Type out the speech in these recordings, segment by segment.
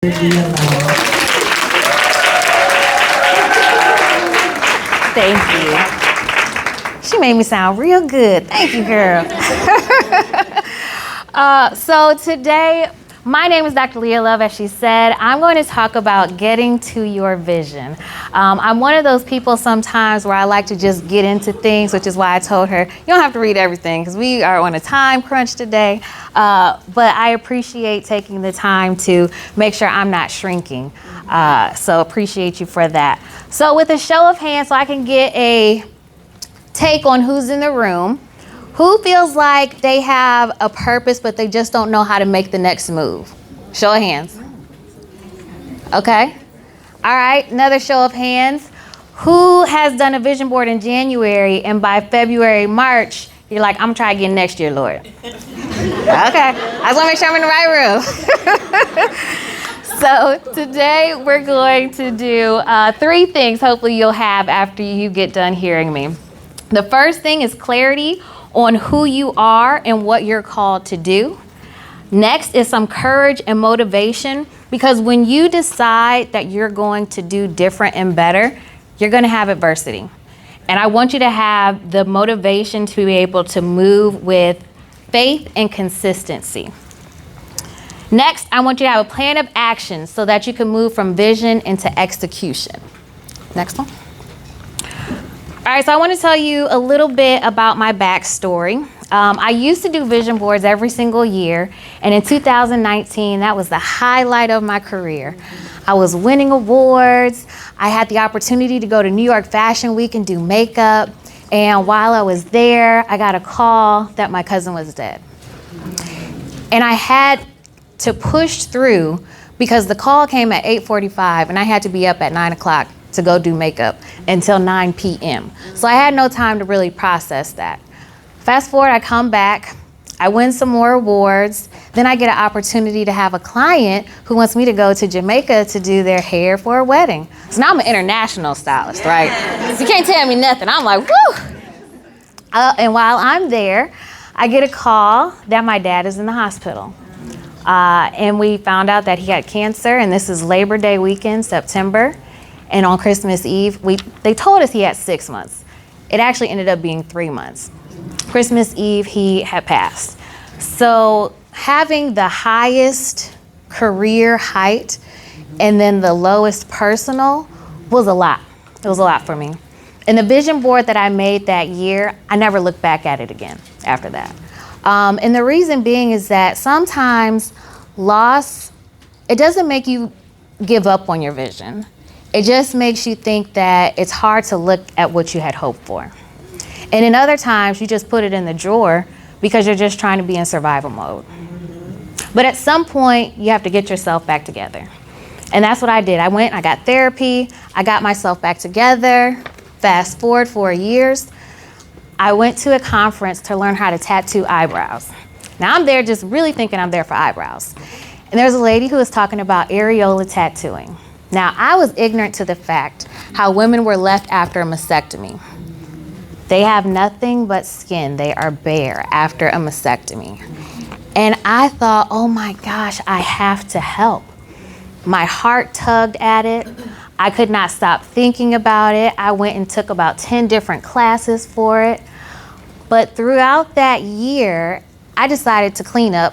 Thank you. She made me sound real good. Thank you, girl. So today, my name is Dr. Leah Love, as she said. I'm going to talk about getting to your vision. I'm one of those people sometimes where I like to just get into things, which is why I told her, you don't have to read everything because we are on a time crunch today. But I appreciate taking the time to make sure I'm not shrinking. So appreciate you for that. So with a show of hands, so I can get a take on who's in the room. Who feels like they have a purpose, but they just don't know how to make the next move? Show of hands. Okay. All right. Another show of hands. Who has done a vision board in January and by February, March, you're like, I'm trying again next year, Lord. Okay. I just want to make sure I'm in the right room. So today we're going to do 3 things hopefully you'll have after you get done hearing me. The first thing is clarity on who you are and what you're called to do. Next is some courage and motivation, because when you decide that you're going to do different and better, you're going to have adversity. And I want you to have the motivation to be able to move with faith and consistency. Next, I want you to have a plan of action so that you can move from vision into execution. Next one. All right, so I want to tell you a little bit about my backstory. I used to do vision boards every single year, and in 2019, that was the highlight of my career. I was winning awards. I had the opportunity to go to New York Fashion Week and do makeup, and while I was there, I got a call that my cousin was dead. And I had to push through because the call came at 8:45, and I had to be up at 9 o'clock to go do makeup until 9 p.m. So I had no time to really process that. Fast forward, I come back, I win some more awards, then I get an opportunity to have a client who wants me to go to Jamaica to do their hair for a wedding. So now I'm an international stylist, right? So you can't tell me nothing. I'm like, woo! And while I'm there, I get a call that my dad is in the hospital. And we found out that he had cancer, and this is Labor Day weekend, September. And on Christmas Eve, they told us he had 6 months. It actually ended up being 3 months. Christmas Eve, he had passed. So having the highest career height and then the lowest personal was a lot. It was a lot for me. And the vision board that I made that year, I never looked back at it again after that. And the reason being is that sometimes loss, it doesn't make you give up on your vision. It just makes you think that it's hard to look at what you had hoped for. And in other times, you just put it in the drawer because you're just trying to be in survival mode. But at some point, you have to get yourself back together. And that's what I did. I went, I got therapy, I got myself back together. Fast forward 4 years, I went to a conference to learn how to tattoo eyebrows. Now I'm there just really thinking I'm there for eyebrows. And there's a lady who was talking about areola tattooing. Now, I was ignorant to the fact how women were left after a mastectomy. They have nothing but skin. They are bare after a mastectomy. And I thought, oh my gosh, I have to help. My heart tugged at it. I could not stop thinking about it. I went and took about 10 different classes for it. But throughout that year, I decided to clean up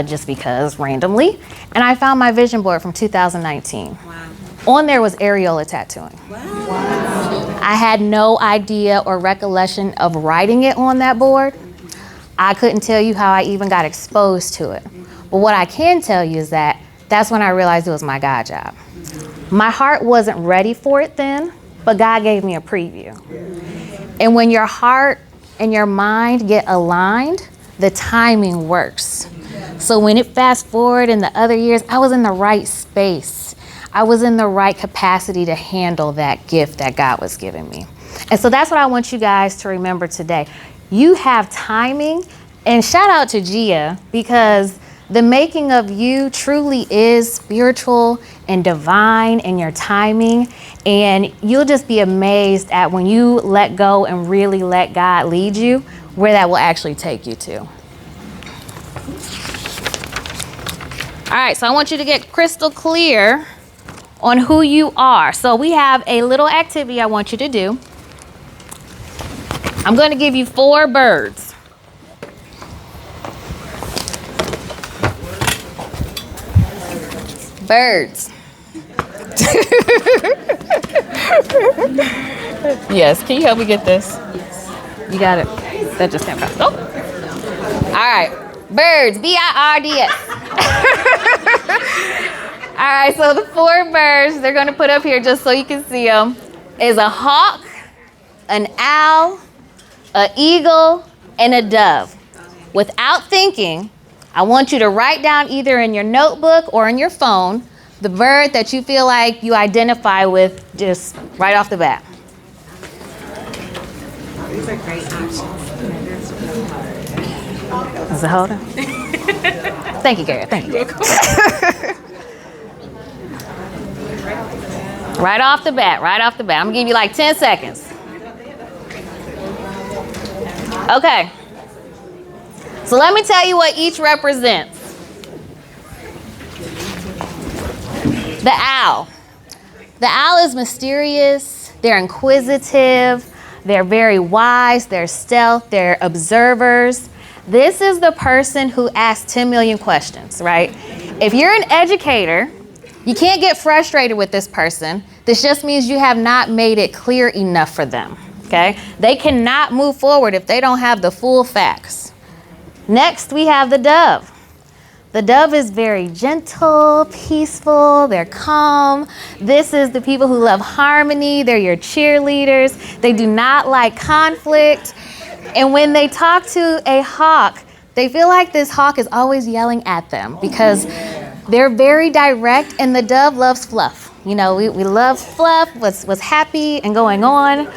just because randomly. And I found my vision board from 2019. Wow. On there was areola tattooing. Wow. I had no idea or recollection of writing it on that board. I couldn't tell you how I even got exposed to it. But what I can tell you is that that's when I realized it was my God job. My heart wasn't ready for it then, but God gave me a preview. And when your heart and your mind get aligned, the timing works. So when it fast forward in the other years, I was in the right space. I was in the right capacity to handle that gift that God was giving me. And so that's what I want you guys to remember today. You have timing, and shout out to Gia, because the making of you truly is spiritual and divine in your timing. And you'll just be amazed at when you let go and really let God lead you, where that will actually take you to. right, so I want you to get crystal clear on who you are. So we have a little activity I want you to do. I'm going to give you 4 birds. Birds. Yes, can you help me get this? You got it. That just came across. Oh. All right. Birds. B-I-R-D-S. All right, so the 4 birds they're going to put up here just so you can see them is a hawk, an owl, an eagle, and a dove. Without thinking, I want you to write down either in your notebook or in your phone the bird that you feel like you identify with just right off the bat. These are great options. Is it holding? Thank you, Garrett. Thank you. Right off the bat, right off the bat. I'm gonna give you like 10 seconds. Okay. So let me tell you what each represents. The owl. The owl is mysterious, they're inquisitive, they're very wise, they're stealth, they're observers. This is the person who asks 10 million questions, right? If you're an educator, you can't get frustrated with this person. This just means you have not made it clear enough for them, okay? They cannot move forward if they don't have the full facts. Next, we have the dove. The dove is very gentle, peaceful, they're calm. This is the people who love harmony. They're your cheerleaders. They do not like conflict. And when they talk to a hawk, they feel like this hawk is always yelling at them because they're very direct and the dove loves fluff. You know, we love fluff, what's happy and going on.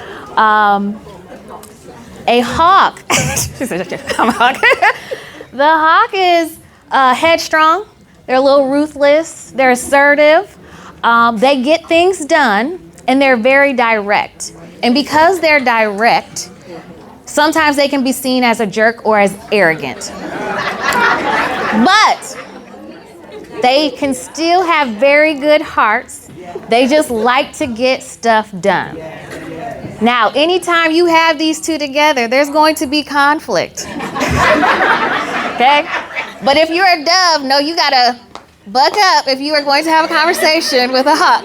A hawk, I'm a hawk. The hawk is headstrong, they're a little ruthless, they're assertive, they get things done, and they're very direct. And because they're direct, sometimes they can be seen as a jerk or as arrogant. But they can still have very good hearts. They just like to get stuff done. Now, anytime you have these two together, there's going to be conflict. Okay? But if you're a dove, no, you gotta buck up if you are going to have a conversation with a hawk.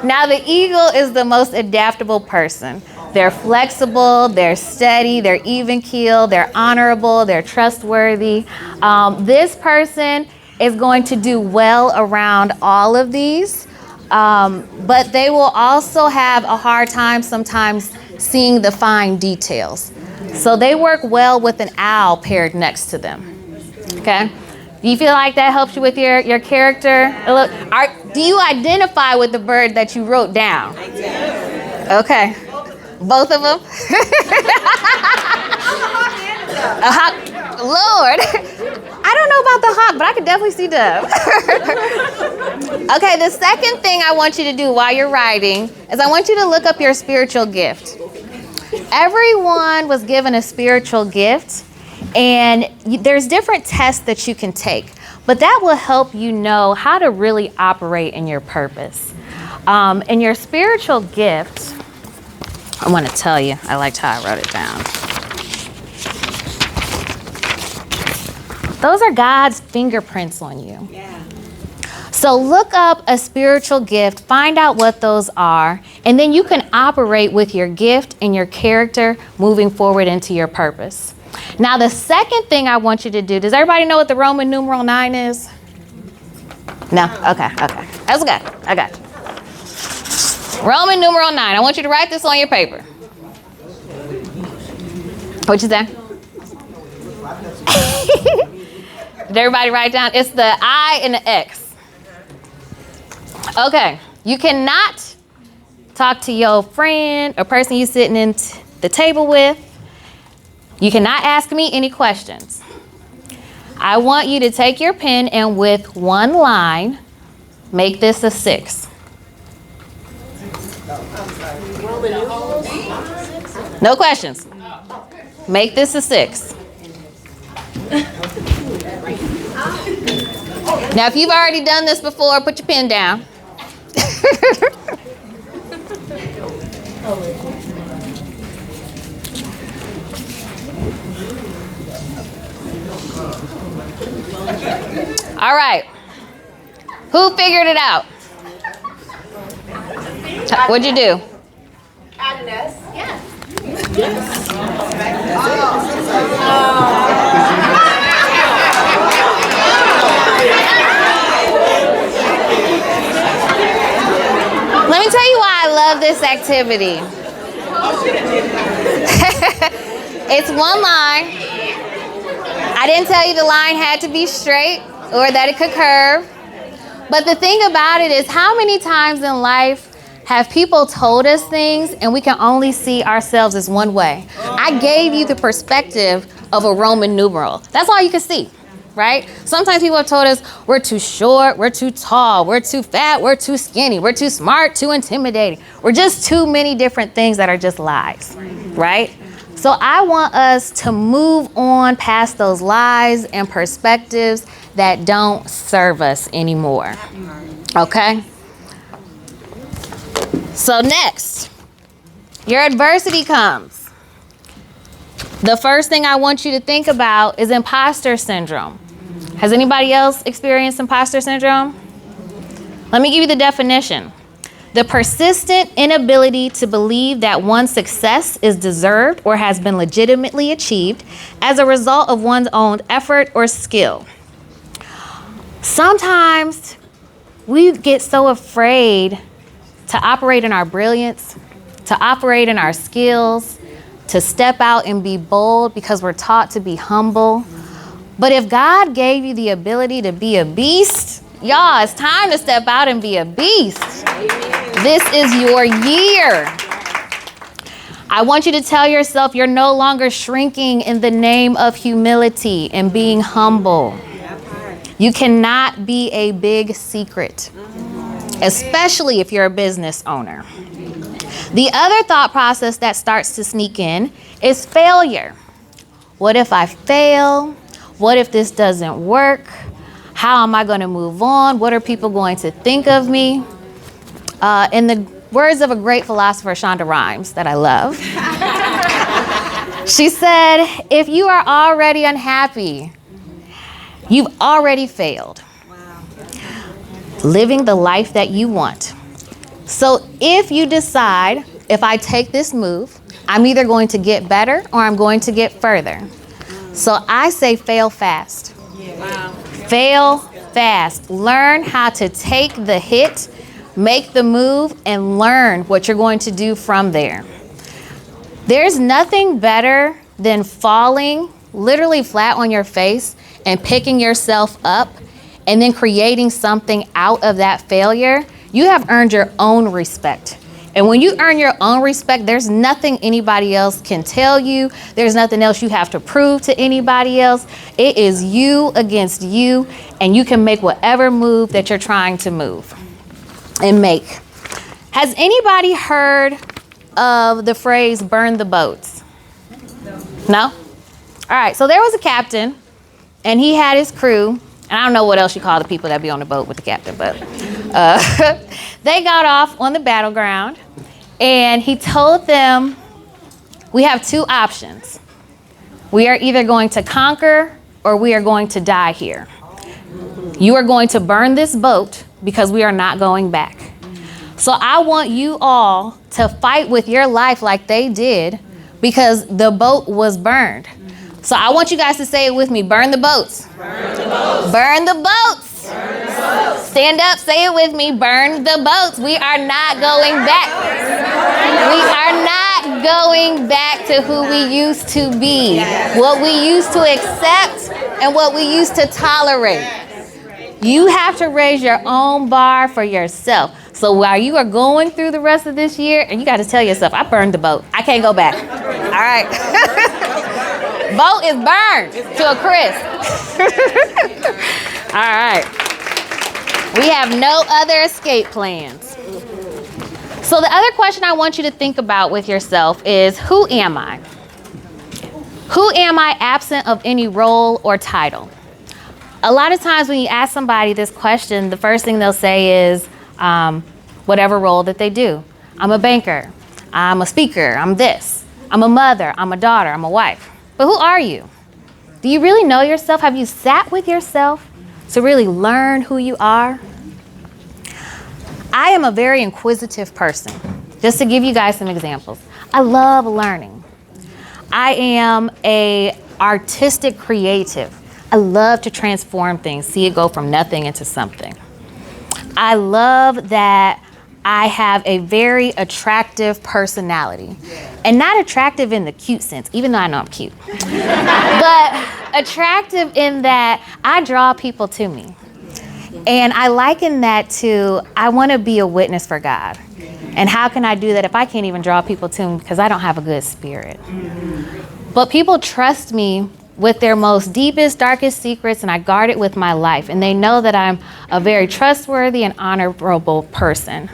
Now, the eagle is the most adaptable person. They're flexible, they're steady, they're even-keeled, they're honorable, they're trustworthy. This person is going to do well around all of these, but they will also have a hard time sometimes seeing the fine details. So they work well with an owl paired next to them, okay? Do you feel like that helps you with your character? Do you identify with the bird that you wrote down? I do. Okay. Both of them? A hawk. Lord. I don't know about the hawk, but I could definitely see dove. Okay, the second thing I want you to do while you're writing is I want you to look up your spiritual gift. Everyone was given a spiritual gift, and there's different tests that you can take, but that will help you know how to really operate in your purpose. And your spiritual gift, I want to tell you, I liked how I wrote it down. Those are God's fingerprints on you. Yeah. So look up a spiritual gift, find out what those are, and then you can operate with your gift and your character moving forward into your purpose. Now, the second thing I want you to do, does everybody know what the Roman numeral 9 is? No? Okay. That's okay. I got you. Roman numeral 9. I want you to write this on your paper. What you say? Did everybody write down? It's the I and the X. Okay. You cannot talk to your friend or person you're sitting in the table with. You cannot ask me any questions. I want you to take your pen and with one line, make this a 6. No questions. Make this a 6. Now, if you've already done this before, put your pen down. All right. Who figured it out? What'd you do? Agnes. Yes. Let me tell you why I love this activity. It's one line. I didn't tell you the line had to be straight or that it could curve. But the thing about it is, how many times in life have people told us things and we can only see ourselves as one way? I gave you the perspective of a Roman numeral. That's all you can see, right? Sometimes people have told us we're too short, we're too tall, we're too fat, we're too skinny, we're too smart, too intimidating. We're just too many different things that are just lies, right? So I want us to move on past those lies and perspectives that don't serve us anymore, okay? So next, your adversity comes. The first thing I want you to think about is imposter syndrome. Has anybody else experienced imposter syndrome? Let me give you the definition. The persistent inability to believe that one's success is deserved or has been legitimately achieved as a result of one's own effort or skill. Sometimes we get so afraid to operate in our brilliance, to operate in our skills, to step out and be bold because we're taught to be humble. But if God gave you the ability to be a beast, y'all, it's time to step out and be a beast. This is your year. I want you to tell yourself you're no longer shrinking in the name of humility and being humble. You cannot be a big secret, especially if you're a business owner. The other thought process that starts to sneak in is failure. What if I fail? What if this doesn't work? How am I going to move on? What are people going to think of me? In the words of a great philosopher, Shonda Rhimes, that I love, she said, if you are already unhappy, you've already failed. Wow. Living the life that you want. So if you decide, if I take this move, I'm either going to get better or I'm going to get further. So I say fail fast. Wow. Fail fast. Learn how to take the hit, make the move, and learn what you're going to do from there. There's nothing better than falling literally flat on your face and picking yourself up and then creating something out of that failure. You have earned your own respect. And when you earn your own respect, there's nothing anybody else can tell you. There's nothing else you have to prove to anybody else. It is you against you, and you can make whatever move that you're trying to move and make. Has anybody heard of the phrase burn the boats? No? All right, so there was a captain, and he had his crew, and I don't know what else you call the people that be on the boat with the captain, but they got off on the battleground, and he told them, we have two options. We are either going to conquer or we are going to die here. You are going to burn this boat because we are not going back. So I want you all to fight with your life like they did because the boat was burned. So I want you guys to say it with me. Burn the boats. Burn the boats. Burn the boats. Burn the boats. Stand up, say it with me. Burn the boats. We are not going back. We are not going back to who we used to be. What we used to accept and what we used to tolerate. You have to raise your own bar for yourself. So while you are going through the rest of this year, and you got to tell yourself, I burned the boat. I can't go back. All right. Boat is burned to a crisp. All right. We have no other escape plans. So the other question I want you to think about with yourself is, who am I? Who am I absent of any role or title? A lot of times when you ask somebody this question, the first thing they'll say is whatever role that they do. I'm a banker, I'm a speaker, I'm this, I'm a mother, I'm a daughter, I'm a wife. But who are you? Do you really know yourself? Have you sat with yourself to really learn who you are? I am a very inquisitive person. Just to give you guys some examples. I love learning. I am a artistic creative. I love to transform things, see it go from nothing into something. I love that I have a very attractive personality. And not attractive in the cute sense, even though I know I'm cute. But attractive in that I draw people to me. And I liken that to, I want to be a witness for God. And how can I do that if I can't even draw people to me because I don't have a good spirit? But people trust me with their most deepest, darkest secrets, and I guard it with my life. And they know that I'm a very trustworthy and honorable person.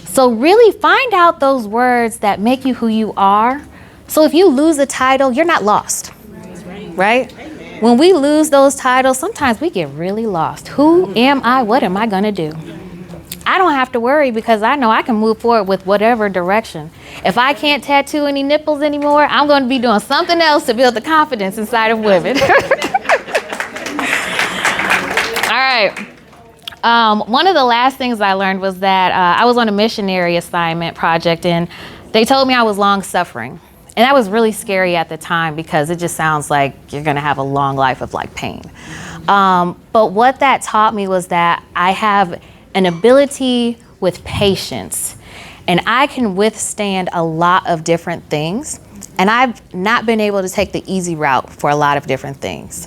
So really find out those words that make you who you are. So if you lose a title, you're not lost, right? When we lose those titles, sometimes we get really lost. Who am I? What am I gonna do? I don't have to worry because I know I can move forward with whatever direction. If I can't tattoo any nipples anymore, I'm going to be doing something else to build the confidence inside of women. All right. One of the last things I learned was that I was on a missionary assignment project, and they told me I was long suffering. And that was really scary at the time because it just sounds like you're going to have a long life of like pain. But what that taught me was that I have an ability with patience, and I can withstand a lot of different things, and I've not been able to take the easy route for a lot of different things.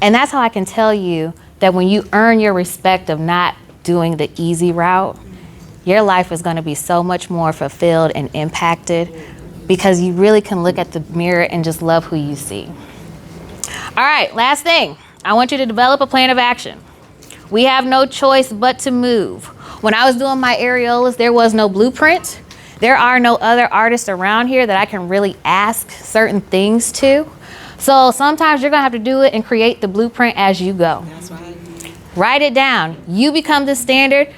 And that's how I can tell you that when you earn your respect of not doing the easy route, your life is going to be so much more fulfilled and impacted because you really can look at the mirror and just love who you see. All right, last thing, I want you to develop a plan of action. We have no choice but to move. When I was doing my areolas, there was no blueprint. There are no other artists around here that I can really ask certain things to. So sometimes you're gonna have to do it and create the blueprint as you go. That's right. Write it down. You become the standard.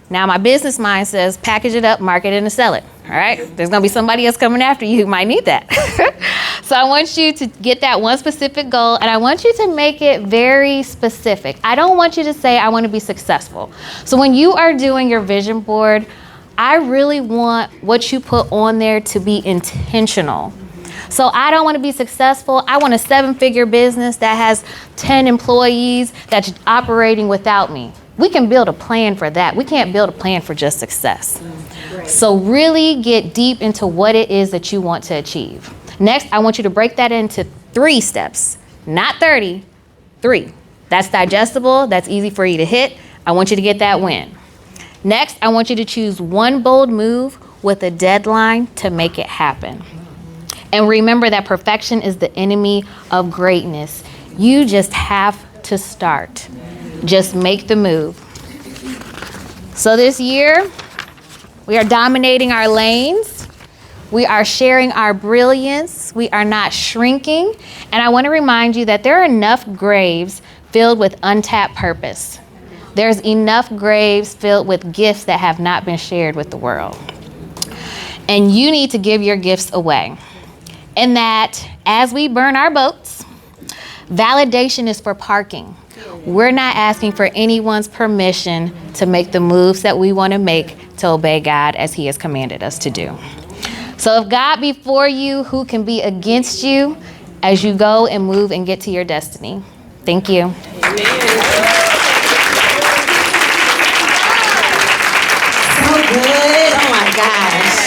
Now my business mind says package it up, market it, and sell it. All right? There's gonna be somebody else coming after you who might need that. So I want you to get that one specific goal, and I want you to make it very specific. I don't want you to say, I want to be successful. So when you are doing your vision board, I really want what you put on there to be intentional. So I don't want to be successful. I want a 7-figure business that has 10 employees that's operating without me. We can build a plan for that. We can't build a plan for just success. So really get deep into what it is that you want to achieve. Next, I want you to break that into 3 steps, not 30, 3. That's digestible, that's easy for you to hit. I want you to get that win. Next, I want you to choose one bold move with a deadline to make it happen. And remember that perfection is the enemy of greatness. You just have to start. Just make the move. So this year, we are dominating our lanes. We are sharing our brilliance. We are not shrinking. And I want to remind you that there are enough graves filled with untapped purpose. There's enough graves filled with gifts that have not been shared with the world. And you need to give your gifts away. And that as we burn our boats, validation is for parking. We're not asking for anyone's permission to make the moves that we want to make to obey God as He has commanded us to do. So if God be for you, who can be against you as you go and move and get to your destiny? Thank you. Amen. So good. Oh my gosh.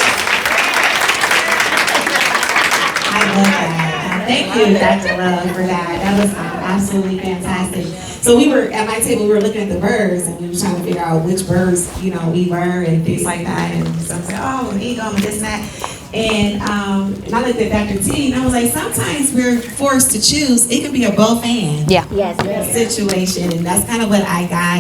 I love that. Thank you, Dr. Love, for that. That was absolutely fantastic. So we were at my table, we were looking at the birds, and we were trying to figure out which birds, we were and things like that. And so I was like, oh, eagle and this and that. And I looked at Dr. T, and I was like, sometimes we're forced to choose. It could be a both and Yeah. Yes. situation, and that's kind of what I got.